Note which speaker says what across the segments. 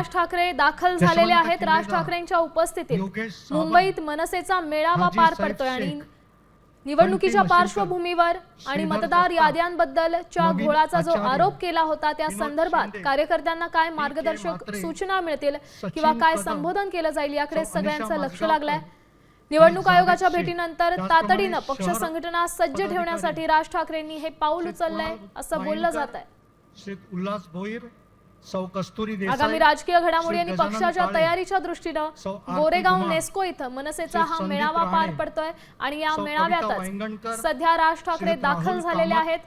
Speaker 1: राज ठाकरे दाखल झालेले आहेत। राज ठाकरेंच्या उपस्थितीत मुंबईत मनसेचा मेळावा पार पडतोय आणि निवडणुकीच्या पार्श्वभूमीवर आणि मतदार याद्यांबद्दलच्या घोळाचा जो आरोप केला होता त्या संदर्भात कार्यकर्त्यांना काय मार्गदर्शक सूचना मिळतील किंवा काय संबोधन केलं जाईल याकडे सगळ्यांचं लक्ष लागलंय। निवडणूक आयोगाच्या भेटीनंतर तातडीनं पक्ष संघटना सज्ज ठेवण्यासाठी राज ठाकरेंनी हे पाऊल उचललंय असं बोललं जात आहे।
Speaker 2: उल्हास भोईर, सौ कस्तुरी देसाई,
Speaker 1: आगामी राजकीय घडामोडी आणि पक्षाच्या तयारीच्या दृष्टीनं गोरेगाव नेस्को इथं मनसेचा हा मेळावा पार पडतोय आणि या मेळाव्यातच सध्या राज ठाकरे दाखल झालेले आहेत।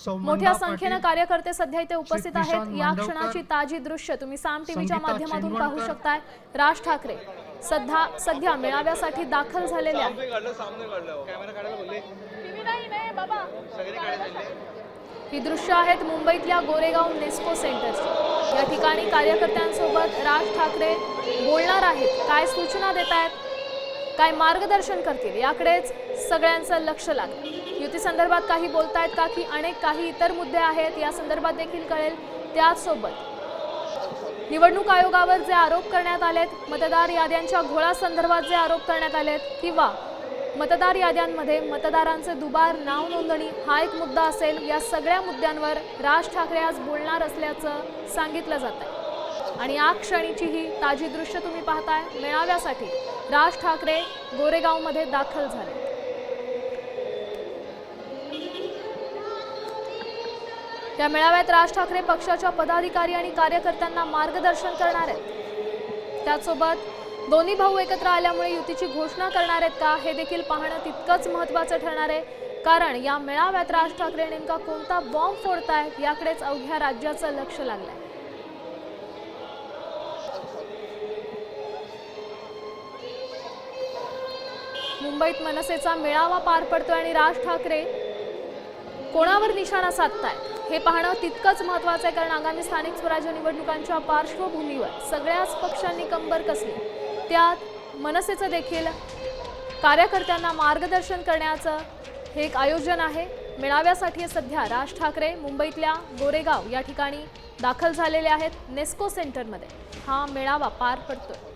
Speaker 1: मोठ्या संख्येने कार्यकर्ते सध्या इथे उपस्थित आहेत। या क्षणाची ताजी दृश्य तुम्ही साम टीव्हीच्या माध्यमातून पाहू शकताय। राज ठाकरे सध्या मेळाव्यासाठी दाखल झालेले आहेत। ही दृश्य आहेत मुंबईतल्या गोरेगाव नेस्को सेंटरची। या ठिकाणी कार्यकर्त्यांसोबत राज ठाकरे बोलणार आहेत, काय सूचना देत आहेत, काय मार्गदर्शन करतील याकडेच सगळ्यांचं लक्ष लागलं। युती संदर्भात काही बोलतायत का की अनेक काही इतर मुद्दे आहेत या संदर्भात देखील कळेल। त्याचसोबत निवडणूक आयोगावर जे आरोप करण्यात आलेत, मतदार याद्यांच्या घोळासंदर्भात जे आरोप करण्यात आलेत किंवा मतदार याद्यांमध्ये मतदारांचे दुबार नाव नोंदणी हा एक मुद्दा असेल, या सगळ्या मुद्द्यांवर राज ठाकरे आज बोलणार असल्याचं सांगितलं जात आहे। आणि या क्षणीची ही ताजी दृश्य तुम्ही पाहताय। मेळाव्यासाठी राज ठाकरे गोरेगावमध्ये दाखल झाले। या मेळाव्यात राज ठाकरे पक्षाच्या पदाधिकारी आणि कार्यकर्त्यांना मार्गदर्शन करणार आहेत। त्याचसोबत दोन्ही भाऊ एकत्र आल्यामुळे युतीची घोषणा करणार आहेत का हे देखील पाहणं तितकंच महत्त्वाचं ठरणार आहे, कारण या मेळाव्यात राज ठाकरे नेमका कोणता बॉम्ब फोडतायत याकडेच अवघ्या राज्याचं लक्ष लागलंय। मुंबईत मनसेचा मेळावा पार पडतोय आणि राज ठाकरे कोणावर निशाणा साधतायत हे पाहणं तितकंच महत्त्वाचं आहे, कारण आगामी स्थानिक स्वराज्य निवडणुकांच्या पार्श्वभूमीवर सगळ्याच पक्षांनी कंबर कसली। त्यात मनसेचं देखील कार्यकर्त्यांना मार्गदर्शन करण्याचं हे एक आयोजन आहे। मेळाव्यासाठी सध्या राज ठाकरे मुंबईतल्या गोरेगाव या ठिकाणी दाखल झालेले आहेत। नेस्को सेंटरमध्ये हा मेळावा पार पडतोय।